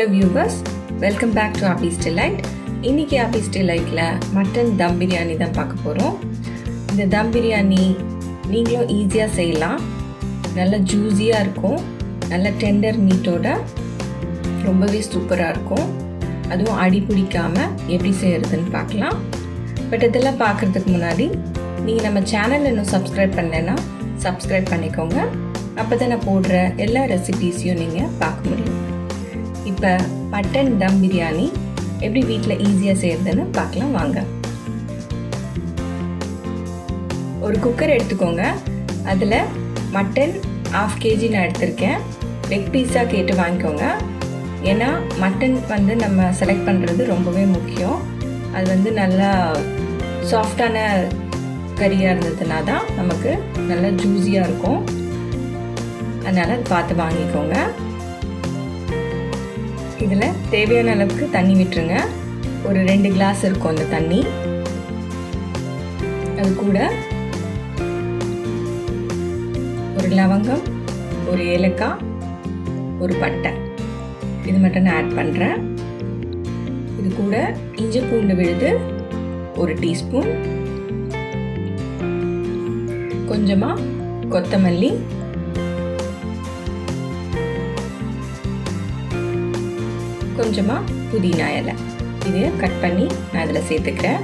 Hello viewers, welcome back to Abhi's Delight. இன்னைக்கு Abhi's Delightல mutton தம் பிரியாணி தான் பார்க்க போகிறோம். இந்த தம் பிரியாணி நீங்களும் ஈஸியாக செய்யலாம். நல்ல ஜூஸியாக இருக்கும், நல்ல டெண்டர் மீட்டோட ரொம்பவே சூப்பராக இருக்கும். அதுவும் அடி பிடிக்காமல் எப்படி செய்கிறதுன்னு பார்க்கலாம். பட் இதெல்லாம் பார்க்குறதுக்கு முன்னாடி நீங்கள் நம்ம சேனல் இன்னும் சப்ஸ்கிரைப் பண்ணலைன்னா சப்ஸ்கிரைப் பண்ணிக்கோங்க. அப்போ தான் நான் போடுற எல்லா ரெசிபீஸையும் நீங்கள் பார்க்க முடியும். இப்போ மட்டன் தம் பிரியாணி எப்படி வீட்டில் ஈஸியாக செய்கிறதுன்னு பார்க்கலாம் வாங்க. ஒரு குக்கர் எடுத்துக்கோங்க. அதில் மட்டன் 1/2 kg நான் எடுத்திருக்கேன். லெக் பீஸாக கேட்டு வாங்கிக்கோங்க. ஏன்னா மட்டன் நம்ம செலக்ட் பண்ணுறது ரொம்பவே முக்கியம். அது நல்லா சாஃப்டான கறியாக இருந்ததுனா தான் நமக்கு நல்லா ஜூஸியாக இருக்கும். அதனால் அது பார்த்து வாங்கிக்கோங்க. இதில் தேவையான அளவுக்கு தண்ணி விட்டுருங்க. ஒரு 2 கிளாஸ் இருக்கும் அந்த தண்ணி. அது கூட ஒரு லவங்கம், ஒரு ஏலக்காய், ஒரு பட்டை, இது மட்டும் நான் ஆட் பண்ணுறேன். இது கூட இஞ்சி பூண்டு விழுது 1 டீஸ்பூன், கொஞ்சமாக கொத்தமல்லி, கொஞ்சமாக புதினா இலை, இதை கட் பண்ணி நான் அதில் சேர்த்துக்கிறேன்.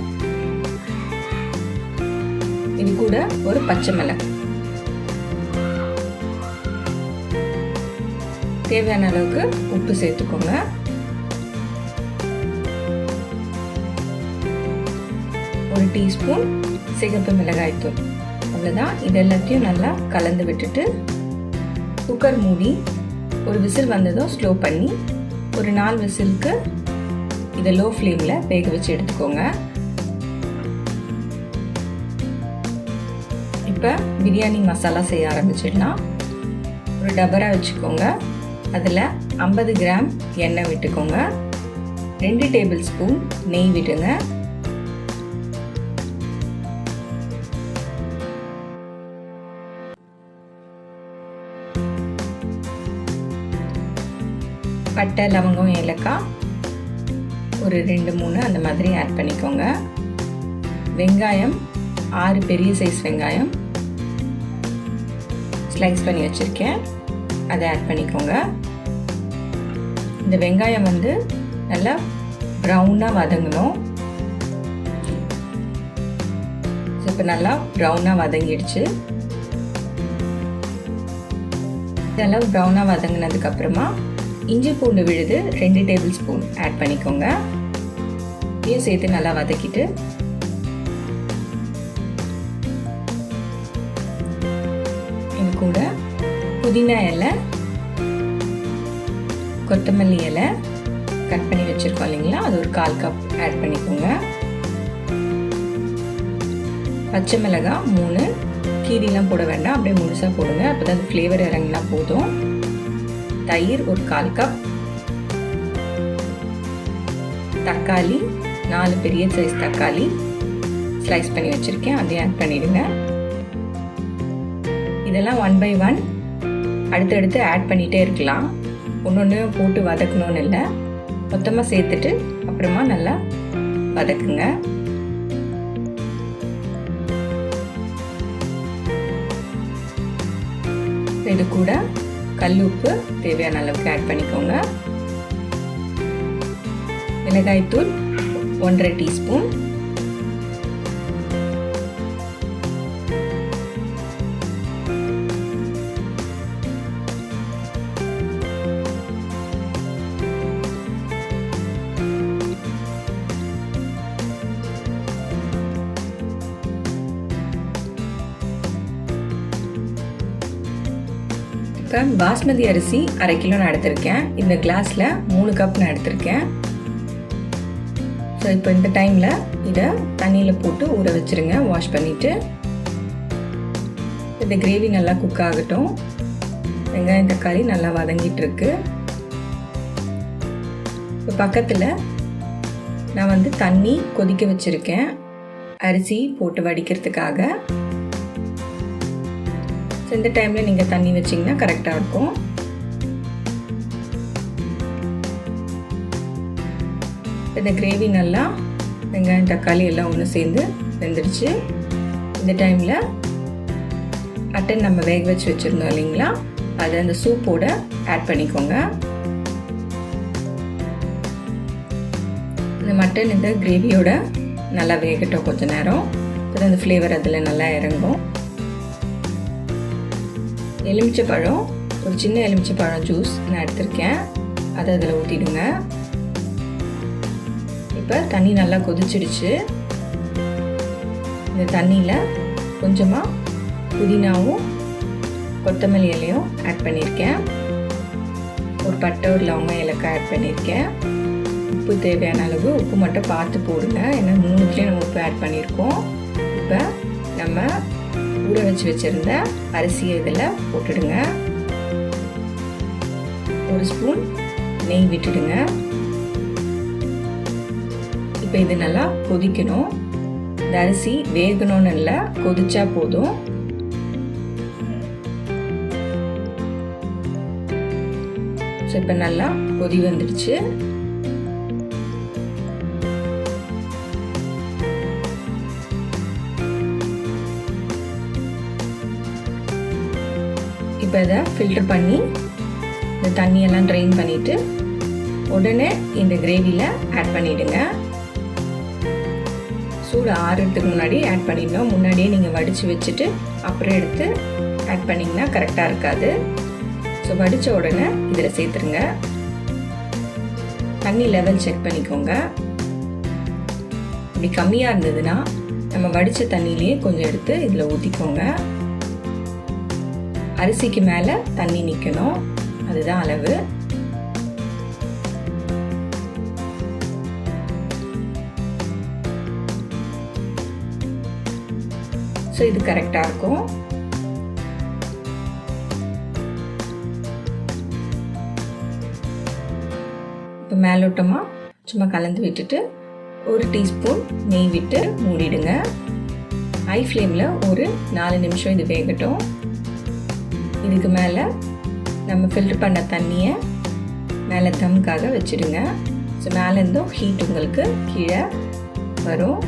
இது கூட ஒரு பச்சை மிளகாய், தேவையான அளவுக்கு உப்பு சேர்த்துக்கோங்க. ஒரு டீஸ்பூன் சிகப்பு மிளகாய் தூள். அவ்வளோதான். இது எல்லாத்தையும் நல்லா கலந்து விட்டுட்டு குக்கர் மூடி ஒரு விசில் வந்ததும் ஸ்லோ பண்ணி ஒரு 4 விசிலுக்கு இதை லோ ஃப்ளேமில் வேக வச்சு எடுத்துக்கோங்க. இப்போ பிரியாணி மசாலா செய்ய ஆரம்பிச்சிடலாம். ஒரு dabara வச்சுக்கோங்க. அதில் 50 கிராம் எண்ணெய் விட்டுக்கோங்க. 2 டேபிள் ஸ்பூன் நெய் விடுங்க. பட்டை, லவங்கம், ஏலக்காய் ஒரு 2-3 அந்த மாதிரி ஆட் பண்ணிக்கோங்க. வெங்காயம் 6 பெரிய சைஸ் வெங்காயம் ஸ்லைஸ் பண்ணி வச்சுருக்கேன், அதை ஆட் பண்ணிக்கோங்க. இந்த வெங்காயம் நல்லா ப்ரௌனாக வதங்கணும். இப்போ நல்லா ப்ரௌனாக வதங்கிடுச்சு. இதெல்லாம் ப்ரௌனாக வதங்கினதுக்கப்புறமா இஞ்சி பூண்டு விழுது 2 டேபிள் ஸ்பூன் ஆட் பண்ணிக்கோங்க. இதையும் சேர்த்து நல்லா வதக்கிட்டு இது கூட புதினா இலை, கொத்தமல்லி இலை கட் பண்ணி வச்சுருக்கோம் இல்லைங்களா, அது ஒரு 1/4 கப் ஆட் பண்ணிக்கோங்க. பச்சை மிளகாய் 3, கீரிலாம் போட வேண்டாம், அப்படியே முழுசாக போடுங்க, அப்போ தான் அந்த ஃப்ளேவர் இறங்கினா போதும். தயிர் ஒரு 1/4 கப், தக்காளி 4 பெரிய சைஸ் தக்காளி ஸ்லைஸ் பண்ணி வச்சுருக்கேன், அதையும் ஆட் பண்ணிவிடுங்க. இதெல்லாம் 1 by 1 அடுத்தடுத்து ஆட் பண்ணிகிட்டே இருக்கலாம். ஒன்று போட்டு வதக்கணும்னு இல்லை, மொத்தமாக சேர்த்துட்டு அப்புறமா நல்லா வதக்குங்க. இது கூட கல்லுப்பு தேவையான அளவுக்கு ஆட் பண்ணிக்கோங்க. மிளகாய்த்தூள் 1/2 டீஸ்பூன், இப்போ பாஸ்மதி அரிசி 1/2 கிலோ நான் எடுத்திருக்கேன். இந்த கிளாஸில் 3 கப் நான் எடுத்திருக்கேன். ஸோ இப்போ இந்த டைமில் இதை தண்ணியில் போட்டு ஊற வச்சுருங்க, வாஷ் பண்ணிவிட்டு. இந்த கிரேவி நல்லா குக் ஆகட்டும். வெங்காயம் தக்காளி நல்லா வதங்கிட்டுருக்கு. இப்போ பக்கத்தில் நான் தண்ணி கொதிக்க வச்சுருக்கேன், அரிசி போட்டு வடிக்கிறதுக்காக. இந்த டைமில் நீங்கள் தண்ணி வச்சிங்கன்னா கரெக்டாக இருக்கும். இந்த கிரேவி நல்லா வெங்காயம் தக்காளி எல்லாம் ஒன்று சேர்ந்து வெந்துடுச்சு. இந்த டைமில் மட்டன் நம்ம வேக வச்சு வச்சுருந்தோம் இல்லைங்களா, அதை அந்த சூப்போட ஆட் பண்ணிக்கோங்க. இந்த மட்டன் இந்த கிரேவியோட நல்லா வேகட்டும் கொஞ்சம் நேரம். அப்போ அந்த ஃப்ளேவர் அதில் நல்லா இறங்கும். எலுமிச்சைப்பழம், ஒரு சின்ன எலுமிச்சைப்பழம் ஜூஸ் நான் எடுத்திருக்கேன், அதை அதில் ஊற்றிடுங்க. இப்போ தண்ணி நல்லா கொதிச்சிடுச்சு. இந்த தண்ணியில் கொஞ்சமாக புதினாவும் கொத்தமல்லி இலையும் ஆட் பண்ணியிருக்கேன். ஒரு பட்டை ஒரு லவங்கம் ஏலக்காய் ஆட் பண்ணியிருக்கேன். உப்பு தேவையான அளவு உப்பு மட்டும் பார்த்து போடுங்க, ஏன்னா 3த்துலேயும் நம்ம உப்பு ஆட் பண்ணியிருக்கோம். இப்போ நம்ம ஊற வச்சுருந்த அரிசியை இதில் போட்டுடுங்க. ஒரு ஸ்பூன் நெய் விட்டுடுங்க. இப்போ இது நல்லா கொதிக்கணும். இந்த அரிசி வேகணும்னு இல்லை, கொதிச்சா போதும். ஸோ இப்போ நல்லா கொதி வந்துடுச்சு. இப்போ இதை ஃபில்டர் பண்ணி இந்த தண்ணியெல்லாம் ட்ரெயின் பண்ணிவிட்டு உடனே இந்த கிரேவியில் ஆட் பண்ணிவிடுங்க. சூடு ஆறுறதுக்கு முன்னாடி ஆட் பண்ணிடணும். முன்னாடியே நீங்கள் வடித்து வச்சுட்டு அப்புறம் எடுத்து ஆட் பண்ணிங்கன்னா கரெக்டாக இருக்காது. ஸோ வடித்த உடனே இதில் சேர்த்துருங்க. தண்ணி லெவல் செக் பண்ணிக்கோங்க. இப்படி கம்மியாக இருந்ததுன்னா நம்ம வடித்த தண்ணியிலேயே கொஞ்சம் எடுத்து இதில் ஊற்றிக்கோங்க. அரிசிக்கு மேலே தண்ணி நிற்கணும், அதுதான் அளவு. ஸோ இது கரெக்டாக இருக்கும். இப்போ மேலோட்டமாக சும்மா கலந்து விட்டுட்டு ஒரு டீஸ்பூன் நெய் விட்டு மூடிடுங்க. ஹை ஃப்ளேமில் ஒரு 4 நிமிஷம் இது வேகட்டும். இதுக்கு மேலே நம்ம ஃபில்டர் பண்ண தண்ணியை மேலே தம்காக வச்சுடுங்க. ஸோ மேலேருந்தும் ஹீட் உங்களுக்கு கீழே வரும்.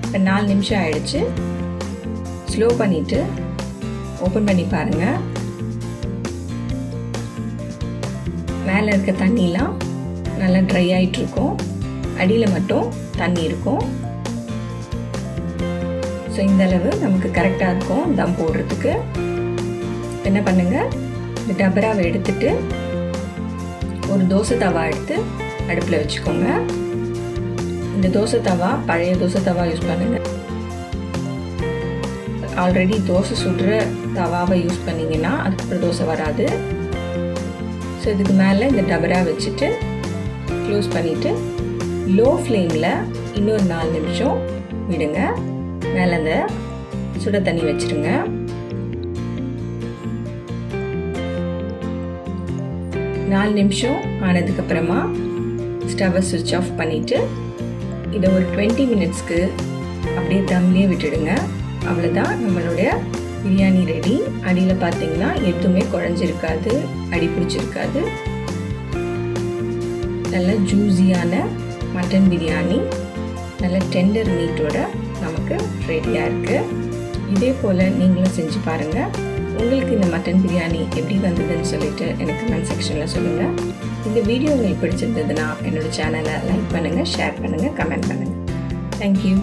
இப்போ 4 நிமிஷம் ஆயிடுச்சு. ஸ்லோ பண்ணிவிட்டு ஓப்பன் பண்ணி பாருங்கள். மேலே இருக்க தண்ணிலாம் நல்லா ட்ரை ஆகிட்டு இருக்கும், அடியில் மட்டும் தண்ணி இருக்கும். ஸோ இந்த அளவு நமக்கு கரெக்டாக இருக்கும் தம் போடுறதுக்கு. என்ன பண்ணுங்கள், இந்த டபராவை எடுத்துட்டு ஒரு தோசை தவா எடுத்து அடுப்பில் வச்சுக்கோங்க. இந்த தோசை தவா பழைய தோசை தவா யூஸ் பண்ணுங்கள். ஆல்ரெடி தோசை சுடுற தவாவை யூஸ் பண்ணிங்கன்னா அதுக்கப்புறம் தோசை வராது. ஸோ இதுக்கு மேலே இந்த டபரா வச்சுட்டு க்ளோஸ் பண்ணிவிட்டு லோ ஃப்ளேமில் இன்னொரு 4 நிமிஷம் விடுங்க. மேலே அந்த சுட தண்ணி வச்சுருங்க. நாலு நிமிஷம் ஆனதுக்கப்புறமா ஸ்டவ்வை சுவிட்ச் ஆஃப் பண்ணிவிட்டு இதை ஒரு 20 மினிட்ஸ்க்கு அப்படியே தம்லேயே விட்டுடுங்க. அவ்வளோதான், நம்மளுடைய பிரியாணி ரெடி. அடியில் பார்த்தீங்கன்னா எதுவுமே குழஞ்சிருக்காது, அடி பிடிச்சிருக்காது. நல்ல ஜூஸியான மட்டன் பிரியாணி, நல்ல டெண்டர் மீட்டோட நமக்கு ரெடியாக இருக்குது. இதே போல் நீங்களும் செஞ்சு பாருங்கள். உங்களுக்கு இந்த மட்டன் பிரியாணி எப்படி வந்ததுன்னு சொல்லிட்டு எனக்கு கமெண்ட் செக்ஷனில் சொல்லுங்கள். இந்த வீடியோ உங்களுக்கு பிடிச்சிருந்ததுன்னா என்னோடய சேனலை லைக் பண்ணுங்கள், ஷேர் பண்ணுங்கள், கமெண்ட் பண்ணுங்கள். தேங்க்யூ.